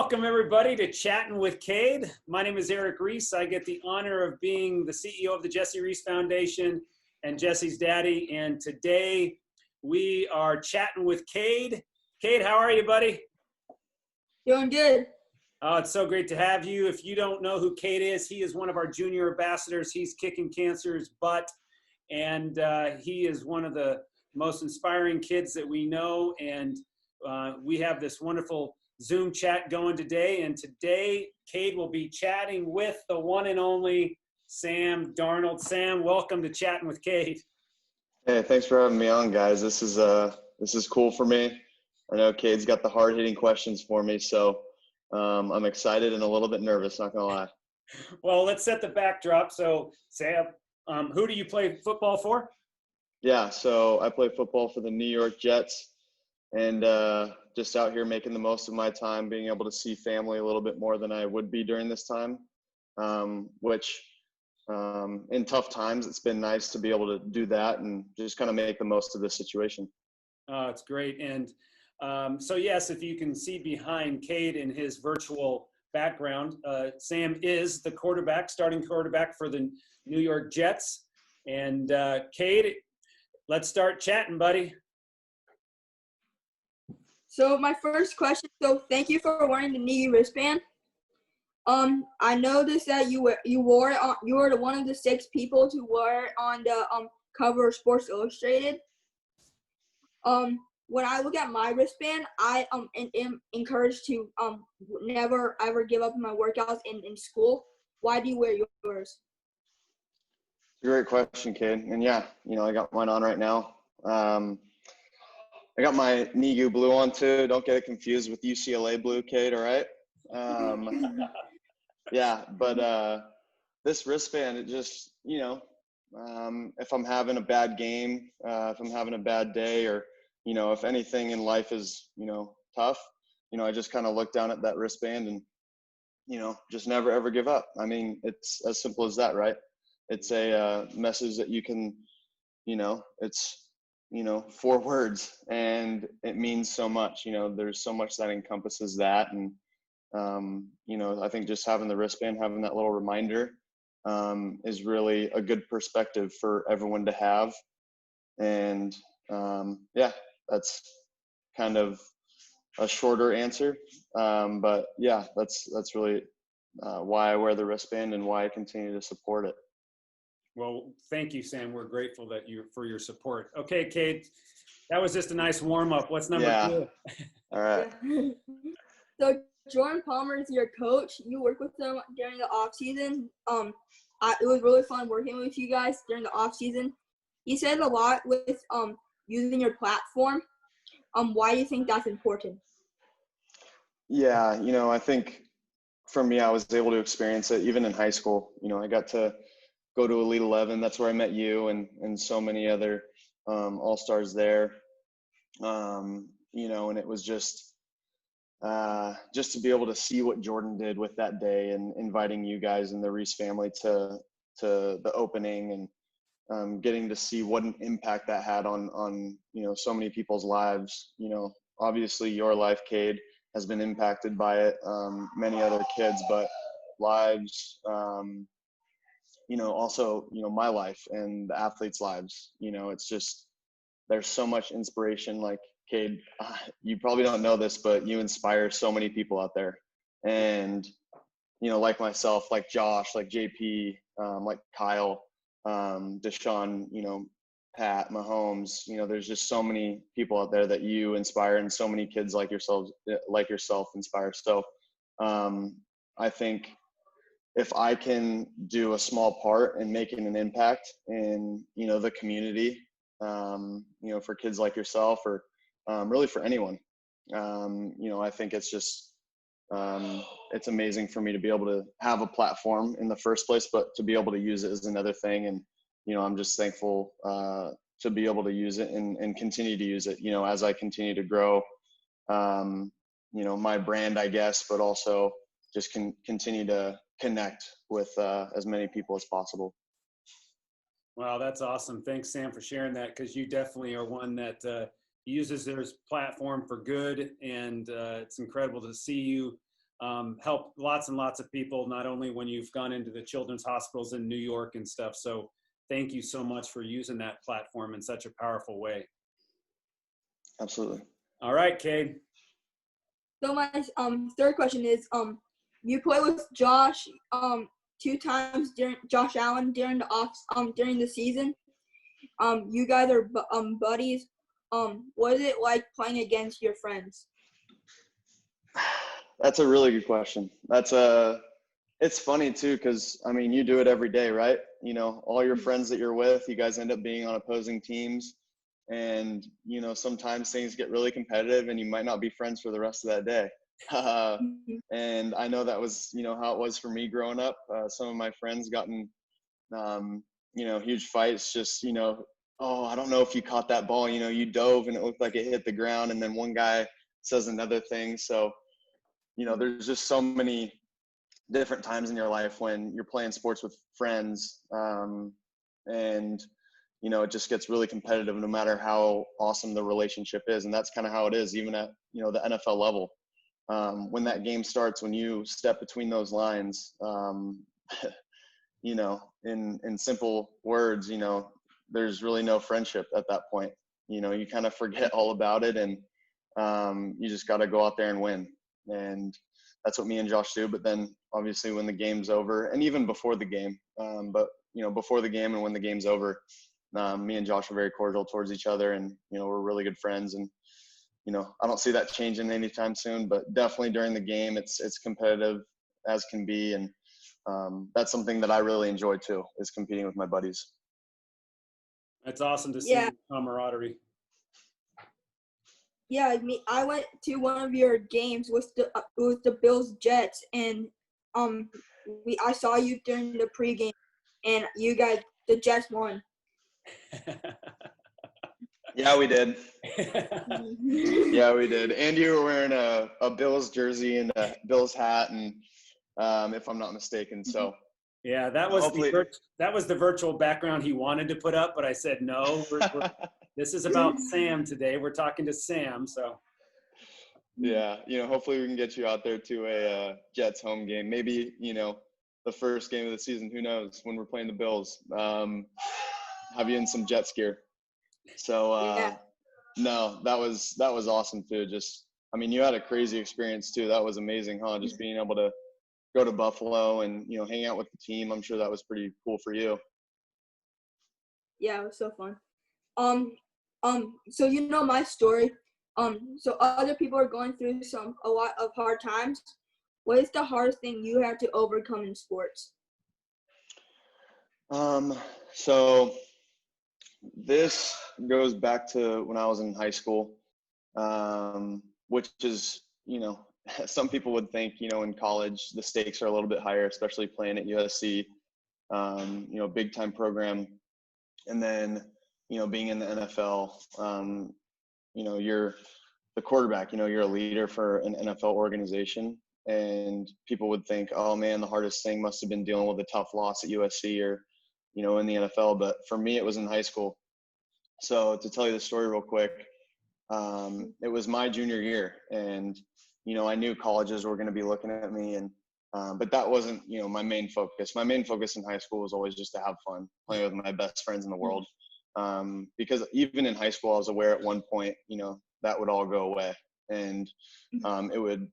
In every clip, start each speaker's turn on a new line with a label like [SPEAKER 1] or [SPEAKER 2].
[SPEAKER 1] Welcome everybody to Chatting with Cade. My name is Eric Reese. I get the honor of being the CEO of the Jessie Reese Foundation and Jessie's daddy. And today we are chatting with Cade. Cade, how are you, buddy?
[SPEAKER 2] Doing good.
[SPEAKER 1] Oh, it's so great to have you. If you don't know who Cade is, he is one of our junior ambassadors. He's kicking cancer's butt. And he is one of the most inspiring kids that we know. And we have this wonderful Zoom chat going today. And today, Cade will be chatting with the one and only Sam Darnold. Sam, welcome to Chatting with Cade.
[SPEAKER 3] Hey, thanks for having me on, guys. This is cool for me. I know Cade's got the hard-hitting questions for me, so I'm excited and a little bit nervous, not gonna lie.
[SPEAKER 1] Well, let's set the backdrop. So, Sam, who do you play football for?
[SPEAKER 3] Yeah, so I play football for the New York Jets, and just out here making the most of my time, being able to see family a little bit more than I would be during this time, which in tough times, it's been nice to be able to do that and just kind of make the most of this situation.
[SPEAKER 1] It's great. And so, yes, if you can see behind Cade in his virtual background, Sam is the quarterback, starting quarterback for the New York Jets. And Cade, let's start chatting, buddy.
[SPEAKER 2] So my first question, so thank you for wearing the NEGU wristband. I noticed that you were one of the 6 people to wear it on the cover of Sports Illustrated. When I look at my wristband, I am encouraged to never ever give up on my workouts in school. Why do you wear yours?
[SPEAKER 3] Great question, Cade. And yeah, I got mine on right now. I got my NEGU blue on too. Don't get it confused with UCLA blue, Cade, all right? Yeah, but this wristband, it just, if I'm having a bad game, if I'm having a bad day, or, if anything in life is, tough, I just kind of look down at that wristband and, just never, ever give up. I mean, it's as simple as that, right? It's a message that you can, it's, 4 words, and it means so much. There's so much that encompasses that. And, I think just having the wristband, having that little reminder is really a good perspective for everyone to have. And yeah, that's kind of a shorter answer. But yeah, that's really why I wear the wristband and why I continue to support it.
[SPEAKER 1] Well, thank you, Sam. We're grateful for your support. Okay, Cade, that was just a nice warm-up. What's number 2?
[SPEAKER 3] All right.
[SPEAKER 2] So Jordan Palmer is your coach. You work with them during the off season. It was really fun working with you guys during the off season. He said a lot with using your platform. Why do you think that's important?
[SPEAKER 3] Yeah, I think for me, I was able to experience it even in high school. I got to go to Elite 11. That's where I met you and so many other All-Stars there. And it was just to be able to see what Jordan did with that day and inviting you guys and the Reese family to the opening and getting to see what an impact that had on so many people's lives. Obviously your life, Cade, has been impacted by it. Many other kids, but lives, also, my life and the athletes' lives. It's just, there's so much inspiration. Like, Cade, you probably don't know this, but you inspire so many people out there. And, like myself, like Josh, like JP, like Kyle, Deshaun, Pat, Mahomes, there's just so many people out there that you inspire, and so many kids like yourself inspire. So I think if I can do a small part in making an impact in, the community, for kids like yourself, or really for anyone, I think it's just, it's amazing for me to be able to have a platform in the first place, but to be able to use it is another thing. And, I'm just thankful to be able to use it and continue to use it, as I continue to grow, my brand, I guess, but also just continue to connect with as many people as possible.
[SPEAKER 1] Wow, that's awesome. Thanks, Sam, for sharing that, because you definitely are one that uses their platform for good, and it's incredible to see you helped lots and lots of people, not only when you've gone into the children's hospitals in New York and stuff. So thank you so much for using that platform in such a powerful way.
[SPEAKER 3] Absolutely.
[SPEAKER 1] All right, Cade.
[SPEAKER 2] So my third question is, you play with Josh 2 times during Josh Allen during the season. You guys are buddies. What is it like playing against your friends?
[SPEAKER 3] That's a really good question. It's funny too, because I mean, you do it every day, right? You know, all your friends that you're with, you guys end up being on opposing teams, and you know, sometimes things get really competitive, and you might not be friends for the rest of that day. And I know that was, you know, how it was for me growing up. Some of my friends got in, you know, huge fights. Just, you know, oh, I don't know if you caught that ball. You know, you dove and it looked like it hit the ground, and then one guy says another thing. So, you know, there's just so many different times in your life when you're playing sports with friends, and you know, it just gets really competitive no matter how awesome the relationship is. And that's kind of how it is even at, you know, the NFL level. When that game starts, when you step between those lines, you know, in simple words, you know, there's really no friendship at that point. You know, you kind of forget all about it, and you just got to go out there and win. And that's what me and Josh do. But then obviously when the game's over, and even before the game, but you know, before the game and when the game's over, me and Josh are very cordial towards each other, and you know, we're really good friends. And you know, I don't see that changing anytime soon, but definitely during the game, it's competitive as can be. And that's something that I really enjoy too, is competing with my buddies.
[SPEAKER 1] That's awesome to see the camaraderie.
[SPEAKER 2] Yeah, I went to one of your games with the Bills Jets, and I saw you during the pregame, and you guys, the Jets won.
[SPEAKER 3] Yeah, we did. Yeah, we did. And you were wearing a Bills jersey and a Bills hat, and if I'm not mistaken. So
[SPEAKER 1] yeah, that was the virtual background he wanted to put up, but I said no. This is about Sam today. We're talking to Sam, so.
[SPEAKER 3] Yeah, you know, hopefully we can get you out there to a Jets home game. Maybe, you know, the first game of the season. Who knows? When we're playing the Bills, have you in some Jets gear. So no, that was awesome too. Just, I mean, you had a crazy experience too. That was amazing, huh? Just being able to go to Buffalo and, you know, hang out with the team. I'm sure that was pretty cool for you.
[SPEAKER 2] Yeah, it was so fun. So you know my story. So other people are going through a lot of hard times. What is the hardest thing you had to overcome in sports?
[SPEAKER 3] So this goes back to when I was in high school, which is, you know, some people would think, you know, in college, the stakes are a little bit higher, especially playing at USC, you know, big time program. And then, you know, being in the NFL, you know, you're the quarterback, you know, you're a leader for an NFL organization, and people would think, oh man, the hardest thing must have been dealing with a tough loss at USC or, you know, in the NFL. But for me, it was in high school. So to tell you the story real quick, it was my junior year, and, you know, I knew colleges were going to be looking at me, and but that wasn't, you know, my main focus. My main focus in high school was always just to have fun, playing with my best friends in the world. Because even in high school, I was aware at one point, you know, that would all go away, and it would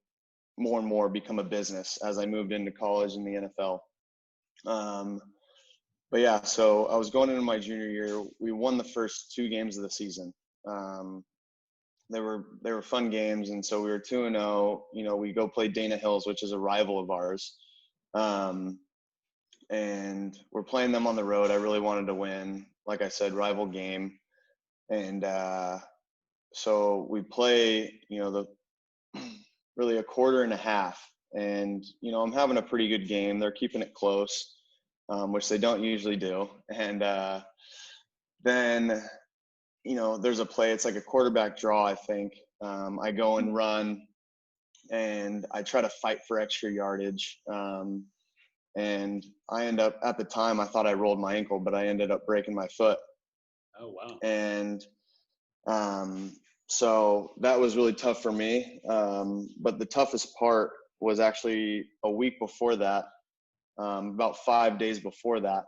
[SPEAKER 3] more and more become a business as I moved into college in the NFL. But yeah, so I was going into my junior year. We won the first 2 games of the season. They were fun games, and so we were 2-0. You know, we go play Dana Hills, which is a rival of ours, and we're playing them on the road. I really wanted to win. Like I said, rival game, and so we play, you know, really a quarter and a half, and you know, I'm having a pretty good game. They're keeping it close, which they don't usually do, and then, you know, there's a play, it's like a quarterback draw, I think. I go and run, and I try to fight for extra yardage. And I end up, at the time, I thought I rolled my ankle, but I ended up breaking my foot.
[SPEAKER 1] Oh, wow.
[SPEAKER 3] And so that was really tough for me. But the toughest part was actually a week before that, about 5 days before that.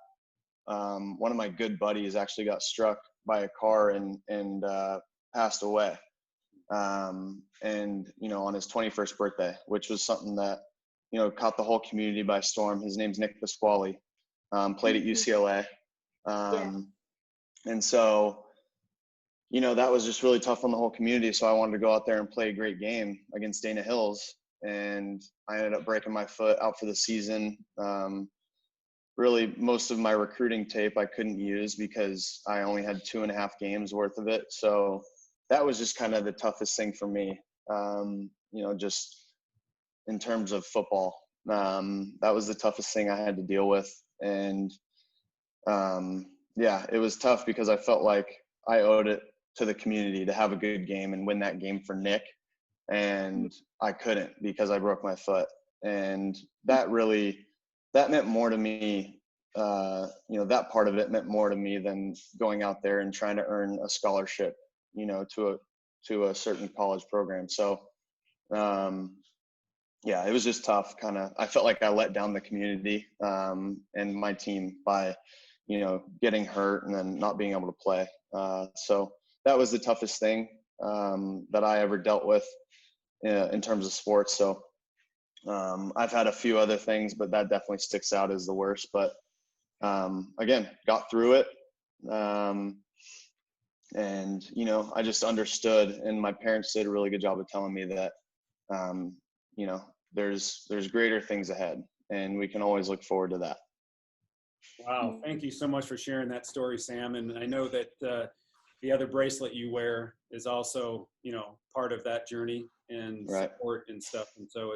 [SPEAKER 3] One of my good buddies actually got struck by a car and passed away. And, you know, on his 21st birthday, which was something that, you know, caught the whole community by storm. His name's Nick Pasquale, played at UCLA. And so, you know, that was just really tough on the whole community. So I wanted to go out there and play a great game against Dana Hills. And I ended up breaking my foot out for the season. Really, most of my recruiting tape I couldn't use because I only had 2.5 games worth of it. So that was just kind of the toughest thing for me, you know, just in terms of football. That was the toughest thing I had to deal with. And yeah, it was tough because I felt like I owed it to the community to have a good game and win that game for Nick. And I couldn't because I broke my foot. And that meant more to me. You know, that part of it meant more to me than going out there and trying to earn a scholarship, you know, to a certain college program. So, yeah, it was just tough. I felt like I let down the community and my team by, you know, getting hurt and then not being able to play. So that was the toughest thing that I ever dealt with in terms of sports. So I've had a few other things, but that definitely sticks out as the worst. But again, got through it. And, you know, I just understood, and my parents did a really good job of telling me that, you know, there's greater things ahead, and we can always look forward to that.
[SPEAKER 1] Wow. Thank you so much for sharing that story, Sam. And I know that the other bracelet you wear is also, you know, part of that journey and support and stuff. And so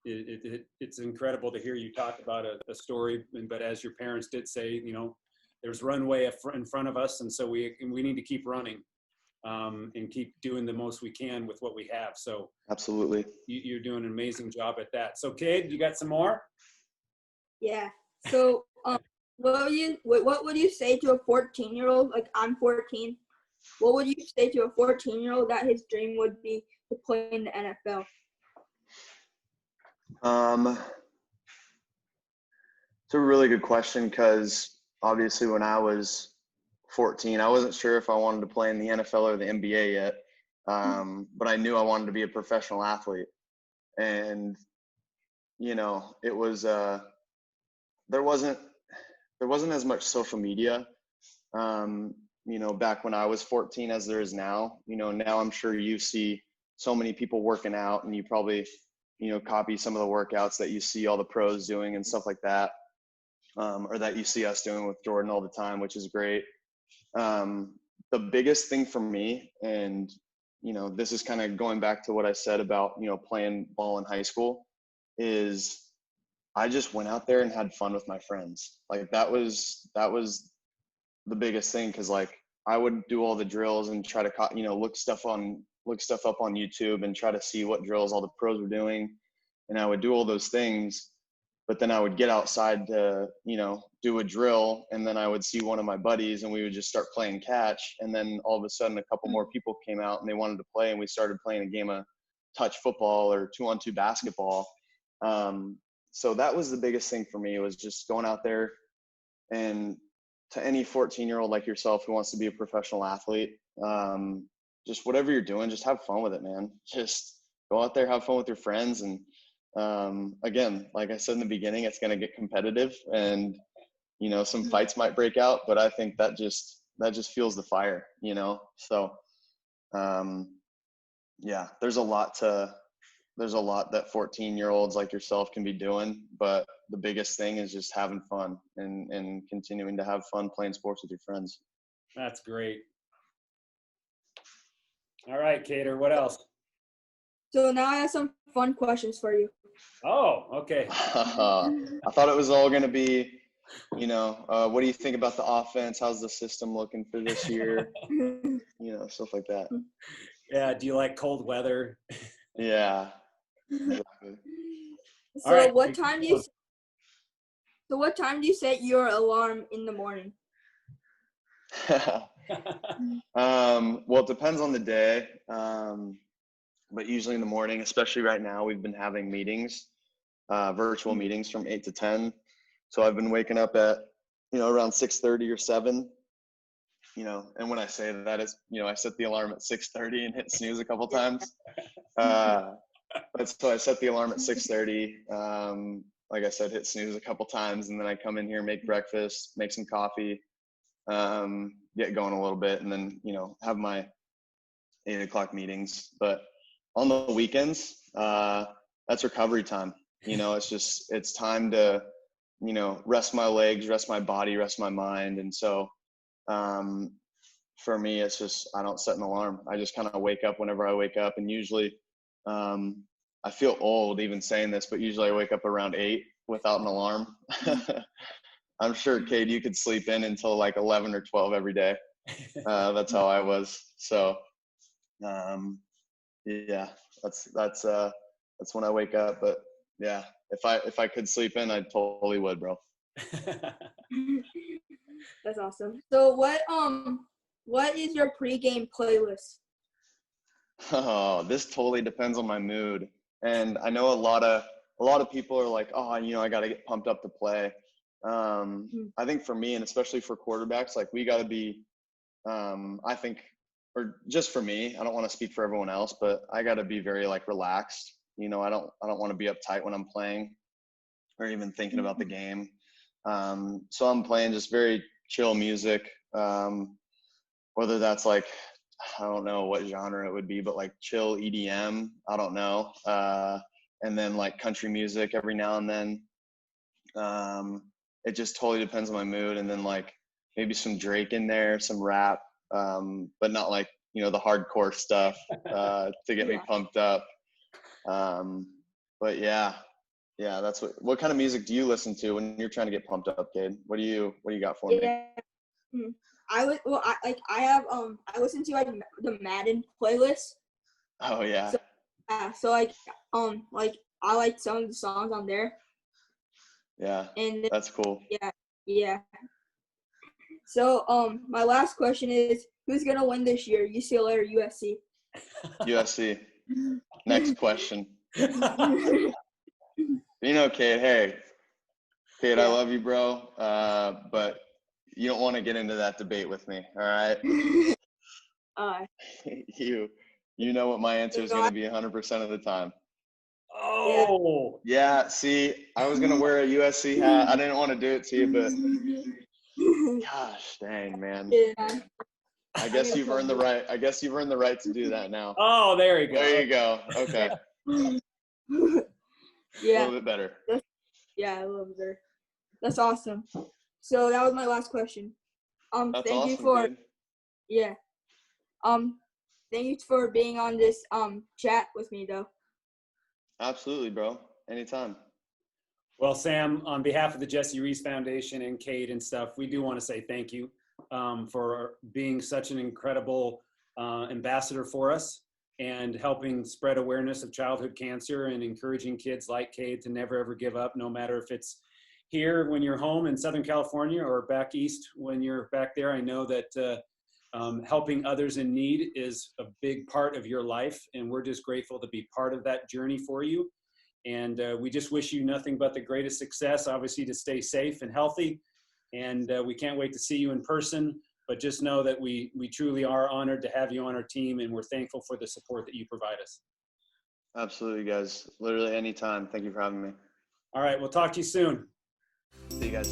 [SPEAKER 1] it's incredible to hear you talk about a story. But as your parents did say, you know, there's runway in front of us. And so we need to keep running and keep doing the most we can with what we have. So
[SPEAKER 3] absolutely.
[SPEAKER 1] You're doing an amazing job at that. So Cade, you got some more?
[SPEAKER 2] Yeah. So what would you say to a 14-year-old? Like, I'm 14. What would you say to a 14-year-old that his dream would be to play in the NFL?
[SPEAKER 3] It's a really good question because obviously when I was 14, I wasn't sure if I wanted to play in the NFL or the NBA yet, but I knew I wanted to be a professional athlete. And, you know, it was there wasn't as much social media, you know, back when I was 14 as there is now. You know, now I'm sure you see so many people working out, and you probably, you know, copy some of the workouts that you see all the pros doing and stuff like that, or that you see us doing with Jordan all the time, which is great. The biggest thing for me, and, you know, this is kind of going back to what I said about, you know, playing ball in high school, is I just went out there and had fun with my friends. Like that was the biggest thing. Cause like I would do all the drills and try to, you know, look stuff up on YouTube and try to see what drills all the pros were doing. And I would do all those things, but then I would get outside to, you know, do a drill. And then I would see one of my buddies and we would just start playing catch. And then all of a sudden a couple more people came out and they wanted to play, and we started playing a game of touch football or 2-on-2 basketball. So that was the biggest thing for me, was just going out there. And to any 14-year-old like yourself who wants to be a professional athlete, just whatever you're doing, just have fun with it, man. Just go out there, have fun with your friends. And again, like I said in the beginning, it's going to get competitive, and, you know, some fights might break out, but I think that just fuels the fire, you know? So yeah, there's a lot that 14-year-olds like yourself can be doing, but the biggest thing is just having fun and continuing to have fun playing sports with your friends.
[SPEAKER 1] That's great. All right, Cater, what else?
[SPEAKER 2] So now I have some fun questions for you.
[SPEAKER 1] Oh, okay.
[SPEAKER 3] I thought it was all going to be, you know, what do you think about the offense? How's the system looking for this year? You know, stuff like that.
[SPEAKER 1] Yeah. Do you like cold weather?
[SPEAKER 3] Yeah. Exactly.
[SPEAKER 2] So
[SPEAKER 1] right.
[SPEAKER 2] what time do you set your alarm in the morning?
[SPEAKER 3] Well, it depends on the day. but usually in the morning, especially right now, we've been having meetings, virtual meetings from 8 to 10. So I've been waking up at, around 6:30 or 7, and when I say that is, I set the alarm at 6:30 and hit snooze a couple times. But so I set the alarm at 6:30. Like I said, hit snooze a couple times, and then I come in here, make breakfast, make some coffee, get going a little bit, and then, have my 8 o'clock meetings. But on the weekends, that's recovery time. It's time to, rest my legs, rest my body, rest my mind. And so, for me, it's just, I don't set an alarm. I just kind of wake up whenever I wake up. And usually, I feel old even saying this, but usually I wake up around 8 without an alarm. I'm sure, Cade, you could sleep in until like 11 or 12 every day. That's how I was. So, yeah, that's when I wake up. But yeah, if I could sleep in, I totally would, bro.
[SPEAKER 2] That's awesome. So what is your pregame playlist?
[SPEAKER 3] Oh, this totally depends on my mood. And I know a lot of people are like, oh, I got to get pumped up to play. I think for me, and especially for quarterbacks, like we got to be, I think, or just for me, I don't want to speak for everyone else, but I got to be very like relaxed. I don't want to be uptight when I'm playing or even thinking about the game. So I'm playing just very chill music, whether that's like, I don't know what genre it would be, but like chill EDM, I don't know. And then like country music every now and then. It just totally depends on my mood. And then like maybe some Drake in there, some rap, but not like, the hardcore stuff to get me pumped up. But yeah, that's what kind of music do you listen to when you're trying to get pumped up, Cade? What do you got for me?
[SPEAKER 2] I listen to like the Madden playlist.
[SPEAKER 3] Oh yeah.
[SPEAKER 2] So I like some of the songs on there.
[SPEAKER 3] Yeah.
[SPEAKER 2] And
[SPEAKER 3] that's cool.
[SPEAKER 2] Yeah. So my last question is, who's gonna win this year, UCLA or USC?
[SPEAKER 3] USC. Next question. Cade, hey, Cade, I love you, bro. But you don't want to get into that debate with me, all right? You know what my answer is going to be 100% of the time.
[SPEAKER 1] Oh.
[SPEAKER 3] Yeah, see, I was going to wear a USC hat. I didn't want to do it to you, but gosh, dang, man.
[SPEAKER 2] Yeah.
[SPEAKER 3] I guess you've earned the right. I guess you've earned the right to do that now.
[SPEAKER 1] Oh, there you go.
[SPEAKER 3] There you go. Okay.
[SPEAKER 2] Yeah.
[SPEAKER 3] A little bit better.
[SPEAKER 2] Yeah, a little bit better. That's awesome. So that was my last question.
[SPEAKER 3] That's
[SPEAKER 2] thank
[SPEAKER 3] awesome,
[SPEAKER 2] you for
[SPEAKER 3] dude.
[SPEAKER 2] Yeah. Thank you for being on this chat with me though.
[SPEAKER 3] Absolutely, bro. Anytime.
[SPEAKER 1] Well, Sam, on behalf of the Jessie Reese Foundation and Cade and stuff, we do want to say thank you for being such an incredible ambassador for us and helping spread awareness of childhood cancer and encouraging kids like Cade to never ever give up, no matter if it's here when you're home in Southern California or back east when you're back there. I know that helping others in need is a big part of your life, and we're just grateful to be part of that journey for you. And we just wish you nothing but the greatest success, obviously, to stay safe and healthy. And we can't wait to see you in person, but just know that we truly are honored to have you on our team, and we're thankful for the support that you provide us.
[SPEAKER 3] Absolutely, guys. Literally anytime. Thank you for having me.
[SPEAKER 1] All right, we'll talk to you soon.
[SPEAKER 3] See you guys.